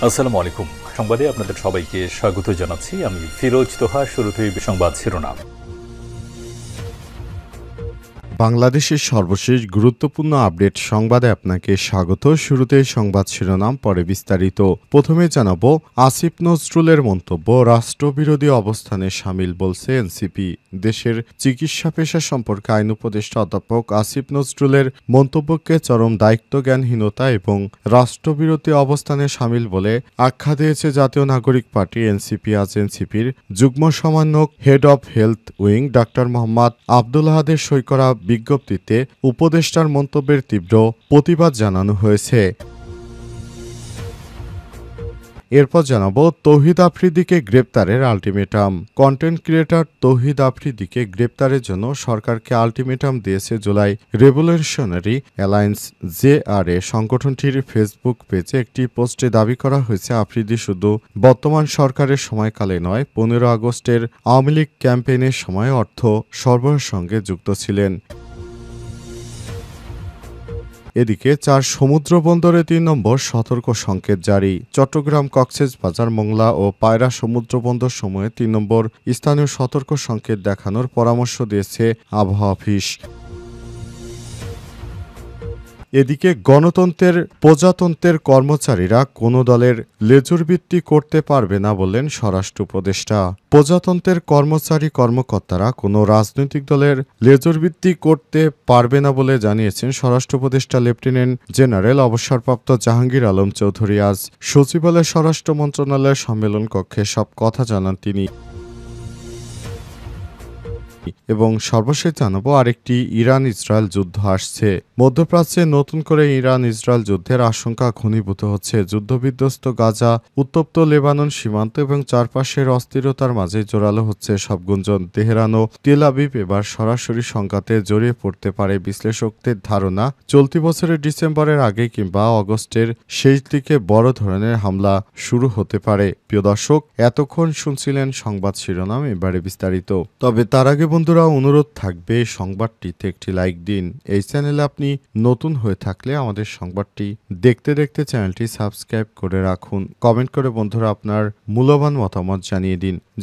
আসসালামু আলাইকুম। সংবাদে আপনাদের সবাইকে স্বাগত জানাচ্ছি। আমি ফিরোজ তোহা। শুরুতেই সংবাদ শিরোনাম। বাংলাদেশের সর্বশেষ গুরুত্বপূর্ণ আপডেট সংবাদে আপনাকে স্বাগত। শুরুতেই সংবাদ শিরোনাম, পরে বিস্তারিত। প্রথমে জানাবো আসিফ নজরুলের মন্তব্য, রাষ্ট্রবিরোধী অবস্থানে শামিল বলছে এনসিপি। দেশের চিকিৎসা পেশা সম্পর্কে আইন উপদেষ্টা অধ্যাপক আসিফ নজরুলের মন্তব্যকে চরম দায়িত্বজ্ঞানহীনতা এবং রাষ্ট্রবিরোধী অবস্থানে শামিল বলে আখ্যা দিয়েছে জাতীয় নাগরিক পার্টি এনসিপি। আজ এনসিপির যুগ্ম সমন্বয়ক head of health wing doctor Mohammad Abdul আহাদের সই করা বিজ্ঞপ্তিতে উপদেষ্টার মন্তব্যের তীব্র প্রতিবাদ জানানো হয়েছে। এরপর জানাবো তৌহিদ আফ্রিদিকে গ্রেপ্তারের আলটিমেটাম। কন্টেন্ট ক্রিয়েটর তৌহিদ আফ্রিদিকে গ্রেপ্তারের জন্য সরকারকে আলটিমেটাম দিয়েছে জুলাই রেভলিউশনারি অ্যালায়েন্স জেআরএ সংগঠনটির ফেসবুক পেজে একটি পোস্টে দাবি করা হয়েছে আফ্রিদি শুধু বর্তমান সরকারের সময়কালে নয়, 15 আগস্টের আওয়ামী লীগ ক্যাম্পেইনের সময় অর্থ সরবরাহের সঙ্গে যুক্ত ছিলেন। এদিকে 4 সমুদ্র বন্দরে 3 নম্বর সতর্ক সংকেত জারি। চট্টগ্রাম, কক্সবাজার, মোংলা ও পায়রা সমুদ্র বন্দর সমূহে 3 নম্বর স্থানীয় সতর্ক সংকেত দেখানোর পরামর্শ দিয়েছে আবহাওয়া অফিস। এদিকে গণতন্ত্রের প্রজাতন্ত্রের কর্মচারীরা কোনো দলের লেজুরবৃত্তি করতে পারবে না বললেন স্বরাষ্ট্র উপদেষ্টা। প্রজাতন্ত্রের কর্মচারী-কর্মকর্তারা কোনো রাজনৈতিক দলের লেজুরবৃত্তি করতে পারবে না বলে জানিয়েছেন স্বরাষ্ট্র উপদেষ্টা লেফটেন্যান্ট জেনারেল অবসরপ্রাপ্ত জাহাঙ্গীর আলম চৌধুরী। আজ সচিবালয় স্বরাষ্ট্র মন্ত্রণালয়ের সম্মেলন কক্ষে সব কথা জানান তিনি। এবং সর্বশেষ জানাবো আরেকটি ইরান ইসরায়েল যুদ্ধ আসছে। মধ্যপ্রাচ্যে নতুন করে ইরান ইসরায়েল যুদ্ধের আশঙ্কা ঘনীভূত হচ্ছে। যুদ্ধবিধ্বস্ত গাজা, উত্তপ্ত লেবানন সীমান্ত এবং চারপাশের অস্থিরতার মাঝে জোরালো হচ্ছে সব গুঞ্জন। তেহরান ও তেল আবিব এবার সরাসরি সংঘাতে জড়িয়ে পড়তে পারে বিশ্লেষকদের ধারণা। চলতি বছরের ডিসেম্বরের আগে কিংবা অগস্টের শেষ দিকে বড় ধরনের হামলা শুরু হতে পারে। প্রিয় দর্শক, এতক্ষণ শুনছিলেন সংবাদ শিরোনাম, এবারে বিস্তারিত। তবে তার আগে বন্ধুরা, অনুরোধ থাকবে সংবাদটিতে একটি লাইক দিন। এই চ্যানেলে আপনি নতুন হয়ে থাকলে আমাদের সংবাদটি দেখতে দেখতে চ্যানেলটি সাবস্ক্রাইব করে রাখুন। কমেন্ট করে বন্ধুরা আপনার মূল্যবান মতামত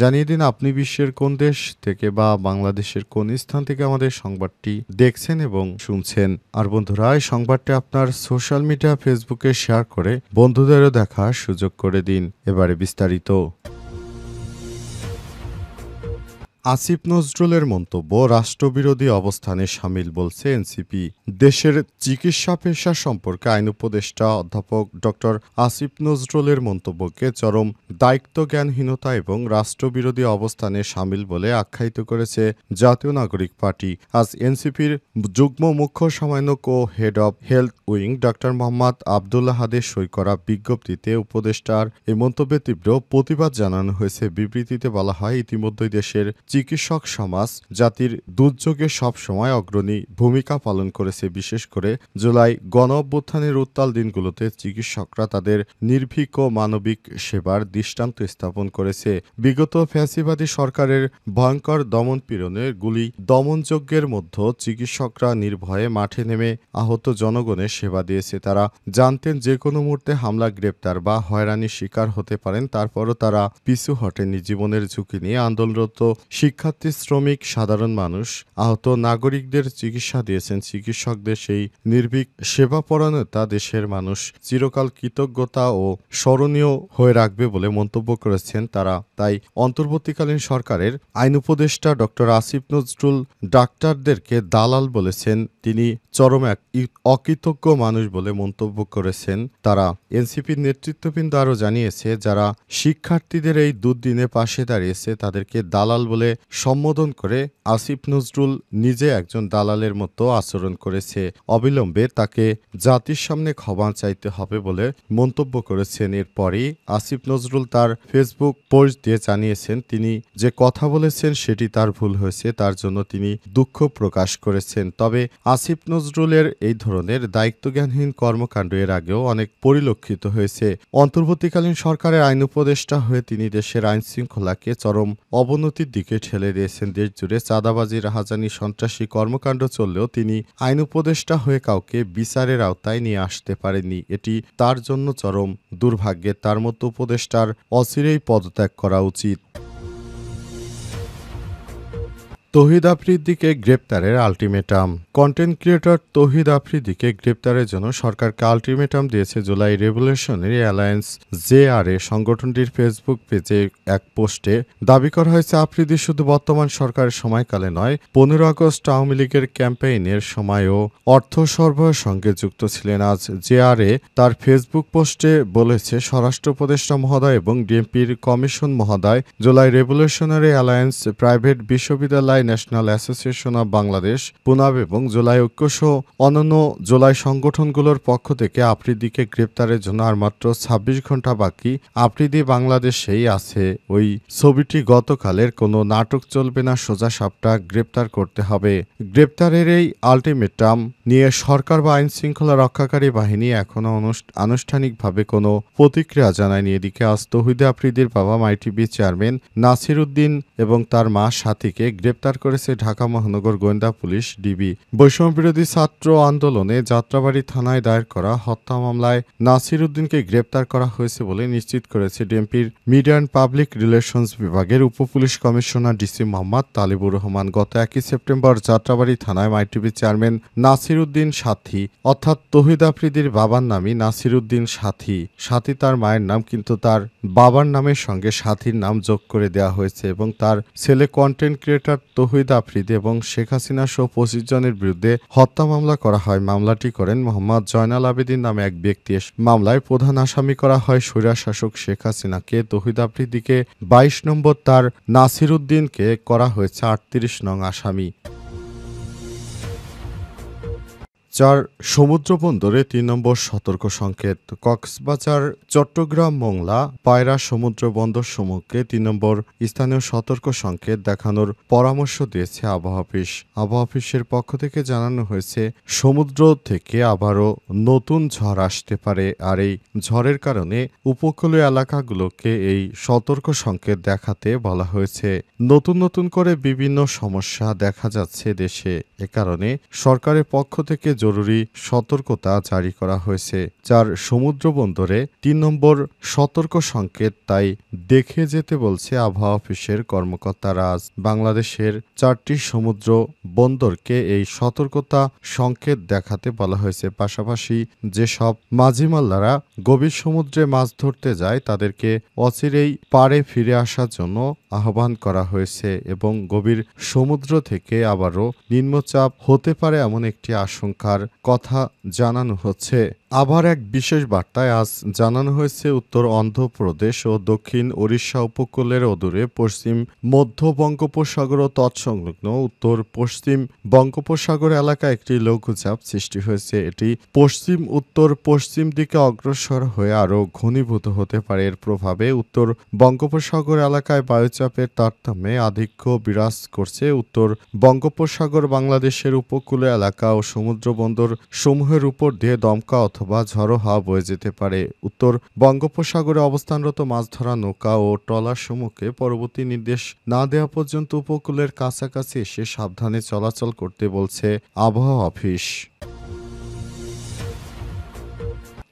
জানিয়ে দিন আপনি বিশ্বের কোন দেশ থেকে বা বাংলাদেশের কোন স্থান থেকে আমাদের সংবাদটি দেখছেন এবং শুনছেন। আর বন্ধুরা, এই সংবাদটি আপনার সোশ্যাল মিডিয়া ফেসবুকে শেয়ার করে বন্ধুদেরও দেখার সুযোগ করে দিন। এবারে বিস্তারিত। আসিফ নজরুলের মন্তব্য, রাষ্ট্রবিরোধী অবস্থানে শামিল বলছে এনসিপি। দেশের চিকিৎসা পেশা সম্পর্কে আইন উপদেষ্টা অধ্যাপক ডক্টর আসিফ নজরুলের মন্তব্যকে চরম দায়িত্বজ্ঞানহীনতা এবং রাষ্ট্রবিরোধী অবস্থানে শামিল বলে আখ্যায়িত করেছে জাতীয় নাগরিক পার্টি। আজ এনসিপির যুগ্ম মুখ্য সমন্বয়ক ও head of health wing doctor Mohammad Abdul আহাদের সই করা বিজ্ঞপ্তিতে উপদেষ্টার এই মন্তব্যে তীব্র প্রতিবাদ জানানো হয়েছে। বিবৃতিতে বলা হয়, ইতিমধ্যেই দেশের চিকিৎসক সমাজ জাতির দুর্যোগে সবসময় অগ্রণী ভূমিকা পালন করেছে। বিশেষ করে জুলাই গণ অভ্যুত্থানের উত্তাল দিনগুলোতে চিকিৎসকরা তাদের নির্ভীক ও মানবিক সেবার দৃষ্টান্ত স্থাপন করেছে। বিগত ফ্যাসিবাদী সরকারের ভয়ঙ্কর দমনপীড়নের গুলি দমনযজ্ঞের মধ্যে চিকিৎসকরা নির্ভয়ে মাঠে নেমে আহত জনগণের সেবা দিয়েছে। তারা জানতেন যে কোনো মুহূর্তে হামলা, গ্রেপ্তার বা হয়রানির শিকার হতে পারেন। তারপরও তারা পিছু হটেনি। জীবনের ঝুঁকি নিয়ে আন্দোলনরত শিক্ষার্থী, শ্রমিক, সাধারণ মানুষ, আহত নাগরিকদের চিকিৎসা দিয়েছেন। চিকিৎসকদের সেই নির্ভীক সেবাপরায়ণতা দেশের মানুষ চিরকাল কৃতজ্ঞতা ও স্মরণীয় হয়ে রাখবে বলে মন্তব্য করেছেন তারা। তাই অন্তর্বর্তীকালীন সরকারের আইন উপদেষ্টা ডক্টর আসিফ নজরুল ডাক্তারদেরকে দালাল বলেছেন। তিনি চরম এক অকৃতজ্ঞ মানুষ বলে মন্তব্য করেছেন তারা। এনসিপির নেতৃত্ববৃন্দ আরও জানিয়েছে, যারা শিক্ষার্থীদের এই দুর্দিনে পাশে দাঁড়িয়েছে তাদেরকে দালাল বলে সম্বোধন করে আসিফ নজরুল নিজে একজন দালালের মতো আচরণ করেছে। অবিলম্বে তাকে জাতির সামনে ক্ষমা চাইতে হবে বলে মন্তব্য করেছেন। এরপরই আসিফ নজরুল তার ফেসবুক পোস্ট দিয়ে জানিয়েছেন, তিনি যে কথা বলেছেন সেটি তার ভুল হয়েছে, তার জন্য তিনি দুঃখ প্রকাশ করেছেন। তবে আসিফ নজরুলের এই ধরনের দায়িত্বজ্ঞানহীন কর্মকাণ্ড এর আগেও অনেক পরিলক্ষিত হয়েছে। অন্তর্বর্তীকালীন সরকারের আইন উপদেষ্টা হয়ে তিনি দেশের আইনশৃঙ্খলাকে চরম অবনতির দিকে ঠেলে দিয়েছেন। দেশজুড়ে চাঁদাবাজি, রাহাজানি, সন্ত্রাসী কর্মকাণ্ড চললেও তিনি আইন উপদেষ্টা হয়ে কাউকে বিচারের আওতায় নিয়ে আসতে পারেননি। এটি তার জন্য চরম দুর্ভাগ্যের। তার মতো উপদেষ্টার অচিরেই পদত্যাগ করা উচিত। তৌহিদ আফ্রিদিকে গ্রেপ্তারের আলটিমেটাম। কন্টেন্ট ক্রিয়েটর তৌহিদ আফ্রিদিকে গ্রেপ্তারের জন্য সরকারকে আলটিমেটাম দিয়েছে জুলাই রেভলিউশনারি অ্যালায়েন্স জেআরএ সংগঠনটির ফেসবুক পেজে এক পোস্টে দাবি করা হয়েছে, আফ্রিদি শুধু বর্তমান সরকারের সময়কালে নয়, 15 আগস্ট আওয়ামী লীগের ক্যাম্পেইনের সময়ও অর্থ সরবরাহের সঙ্গে যুক্ত ছিলেন। আজ জেআরএ তার ফেসবুক পোস্টে বলেছে, স্বরাষ্ট্র উপদেষ্টা মহোদয় এবং ডিএমপির কমিশন মহোদয় জুলাই রেভলিউশনারি অ্যালায়েন্স প্রাইভেট বিশ্ববিদ্যালয়, ন্যাশনাল অ্যাসোসিয়েশন অব বাংলাদেশ, পুনাব এবং জুলাই ঐক্যসহ অন্যান্য জুলাই সংগঠনগুলোর পক্ষ থেকে আফ্রিদিকে গ্রেপ্তারের জন্য আর মাত্র 26 ঘন্টা বাকি। আফ্রিদি বাংলাদেশেই আছে। ওই ছবিটি গতকালের কোনো নাটক চলবে না, সোজা সাপটা গ্রেপ্তার করতে হবে। গ্রেপ্তারের এই আলটিমেটাম নিয়ে সরকার বা আইন শৃঙ্খলা রক্ষাকারী বাহিনী এখনও আনুষ্ঠানিকভাবে কোনো প্রতিক্রিয়া জানায়নি। এদিকে আজ তৌহিদ আফ্রিদির বাবা মাইটিভি চেয়ারম্যান নাসির উদ্দিন এবং তার মা সাথীকে গ্রেপ্তার করেছে ঢাকা মহানগর গোয়েন্দা পুলিশ ডিবি। বৈষম্যবিরোধী ছাত্র আন্দোলনে যাত্রাবাড়ী থানায় দায়ের করা হত্যা মামলায় নাসির উদ্দিনকে গ্রেপ্তার করা হয়েছে বলে নিশ্চিত করেছে ডিএমপির মিডিয়া অ্যান্ড পাবলিক রিলেশনস বিভাগের উপপুলিশ কমিশনার ডিসি মোহাম্মদ তালিবুর রহমান। গত 1 সেপ্টেম্বর যাত্রাবাড়ী থানায় মাইটিভি চেয়ারম্যান নাসির উদ্দিন সাথী অর্থাৎ তৌহিদ আফ্রিদির বাবার নামই নাসির উদ্দিন সাথী। সাথী তার মায়ের নাম, কিন্তু তার বাবার নামের সঙ্গে সাথীর নাম যোগ করে দেওয়া হয়েছে এবং তার ছেলে কন্টেন্ট ক্রিয়েটর তৌহিদ আফ্রিদি এবং শেখ হাসিনা সহ 25 জনের বিরুদ্ধে হত্যা মামলা করা হয়। মামলাটি করেন মোহাম্মদ জয়নাল আবেদিন নামে এক ব্যক্তি। মামলায় প্রধান আসামি করা হয় স্বৈরশাসক শেখ হাসিনাকে। তৌহিদ আফ্রিদিকে 22 নম্বর, তার নাসির উদ্দিনকে করা হয়েছে 38 নং আসামি। 4 সমুদ্র বন্দরে 3 নম্বর সতর্ক সংকেত। কক্সবাজার, চট্টগ্রাম, মোংলা, পায়রা সমুদ্র বন্দর সমূহকে 3 নম্বর স্থানীয় সতর্ক সংকেত দেখানোর পরামর্শ দিয়েছে আবহাওয়া অফিস। আবহাওয়া অফিসের পক্ষ থেকে জানানো হয়েছে, সমুদ্র থেকে আবারও নতুন ঝড় আসতে পারে, আর এই ঝড়ের কারণে উপকূলীয় এলাকাগুলোকে এই সতর্ক সংকেত দেখাতে বলা হয়েছে। নতুন নতুন করে বিভিন্ন সমস্যা দেখা যাচ্ছে দেশে। এ কারণে সরকারের পক্ষ থেকে জরুরি সতর্কতা জারি করা হয়েছে। 4 সমুদ্র বন্দরে 3 নম্বর সতর্ক সংকেত তাই দেখে যেতে বলছে আবহাওয়া অফিসের কর্মকর্তারা। আজ বাংলাদেশের 4টি সমুদ্র বন্দরকে এই সতর্কতা সংকেত দেখাতে বলা হয়েছে। পাশাপাশি যেসব মাঝিমাল্লারা গভীর সমুদ্রে মাছ ধরতে যায় তাদেরকে অচিরেই পাড়ে ফিরে আসার জন্য আহ্বান করা হয়েছে এবং গভীর সমুদ্র থেকে আবারও নিম্নচাপ হতে পারে এমন একটি আশঙ্কার কথা জানানো হচ্ছে। আবার এক বিশেষ বার্তায় আজ জানানো হয়েছে, উত্তর অন্ধ্রপ্রদেশ ও দক্ষিণ ওড়িশা উপকূলের অদূরে পশ্চিম মধ্য বঙ্গোপসাগর ও তৎসংলগ্ন উত্তর পশ্চিম বঙ্গোপসাগর এলাকায় একটি লঘুচাপ সৃষ্টি হয়েছে। এটি পশ্চিম উত্তর পশ্চিম দিকে অগ্রসর হয়ে আরও ঘনীভূত হতে পারে। এর প্রভাবে উত্তর বঙ্গোপসাগর এলাকায় বায়ুচাপের তারতম্যে আধিক্য বিরাজ করছে। উত্তর বঙ্গোপসাগর বাংলাদেশের উপকূলীয় এলাকা ও সমুদ্র বন্দর সমূহের উপর দিয়ে দমকা অথবা ঝড়ো হাওয়া বয়ে যেতে পারে। উত্তর বঙ্গোপসাগরে অবস্থানরত মাছ ধরা নৌকা ও ট্রলার সমূহকে পরবর্তী নির্দেশ না দেওয়া পর্যন্ত উপকূলের কাছাকাছি এসে সাবধানে চলাচল করতে বলছে আবহাওয়া অফিস।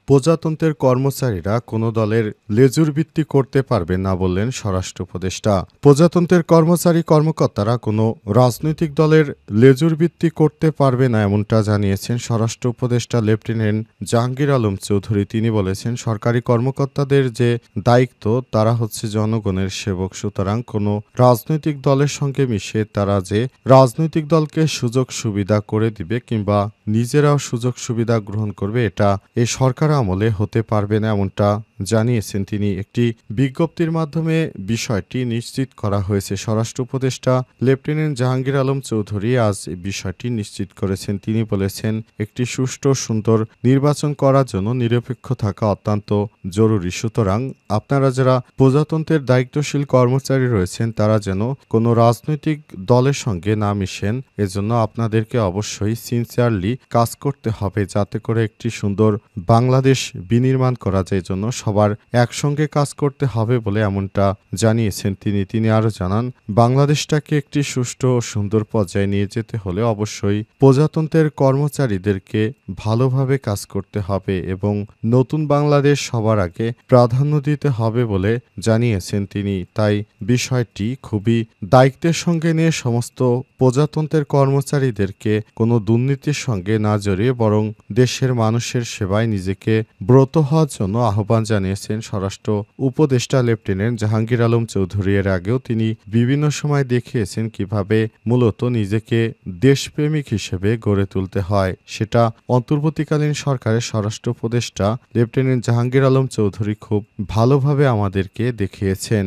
প্রজাতন্ত্রের কর্মচারীরা কোনো দলের লেজুর ভিত্তি করতে পারবে না বললেন স্বরাষ্ট্র উপদেষ্টা। প্রজাতন্ত্রের কর্মচারী কর্মকর্তারা কোনো রাজনৈতিক দলের লেজুর ভিত্তি করতে পারবে না এমনটা জানিয়েছেন স্বরাষ্ট্র উপদেষ্টা লেফটেন্যান্ট জাহাঙ্গীর আলম চৌধুরী। তিনি বলেছেন, সরকারি কর্মকর্তাদের যে দায়িত্ব তারা হচ্ছে জনগণের সেবক। সুতরাং কোনো রাজনৈতিক দলের সঙ্গে মিশে তারা যে রাজনৈতিক দলকে সুযোগ সুবিধা করে দিবে কিংবা নিজেরাও সুযোগ সুবিধা গ্রহণ করবে, এটা এই সরকার আমলে হতে পারবে না এমনটা জানিয়েছেন তিনি। একটি বিজ্ঞপ্তির মাধ্যমে বিষয়টি নিশ্চিত করা হয়েছে। স্বরাষ্ট্র উপদেষ্টা লেফটেন্যান্ট জাহাঙ্গীর আলম চৌধুরী আজ এই বিষয়টি নিশ্চিত করেছেন। তিনি বলেছেন, একটি সুষ্ঠু সুন্দর নির্বাচন করার জন্য নিরপেক্ষ থাকা অত্যন্ত জরুরি। সুতরাং আপনারা যারা প্রজাতন্ত্রের দায়িত্বশীল কর্মচারী রয়েছেন তারা যেন কোনো রাজনৈতিক দলের সঙ্গে না মিশেন। এজন্য আপনাদেরকে অবশ্যই সিনসিয়ারলি কাজ করতে হবে যাতে করে একটি সুন্দর বাংলাদেশ বিনির্মাণ করা যায়। জন্য সবার একসঙ্গে কাজ করতে হবে বলে এমনটা জানিয়েছেন তিনি। তিনি আরও জানান, বাংলাদেশটাকে একটি সুষ্ঠু ও সুন্দর পর্যায়ে নিয়ে যেতে হলে অবশ্যই প্রজাতন্ত্রের কর্মচারীদেরকে ভালোভাবে কাজ করতে হবে এবং নতুন বাংলাদেশ সবার আগে প্রাধান্য দিতে হবে বলে জানিয়েছেন তিনি। তাই বিষয়টি খুবই দায়িত্বের সঙ্গে নিয়ে সমস্ত প্রজাতন্ত্রের কর্মচারীদেরকে কোনো দুর্নীতির সঙ্গে না জড়িয়ে বরং দেশের মানুষের সেবায় নিজেকে ব্রত হওয়ার জন্য আহ্বান জানিয়েছেন স্বরাষ্ট্র উপদেষ্টা লেফটেন্যান্ট জাহাঙ্গীর আলম চৌধুরী। এর আগেও তিনি বিভিন্ন সময় দেখিয়েছেন কিভাবে মূলত নিজেকে দেশপ্রেমিক হিসেবে গড়ে তুলতে হয়। সেটা অন্তর্বর্তীকালীন সরকারের স্বরাষ্ট্র উপদেষ্টা লেফটেন্যান্ট জাহাঙ্গীর আলম চৌধুরী খুব ভালোভাবে আমাদেরকে দেখিয়েছেন।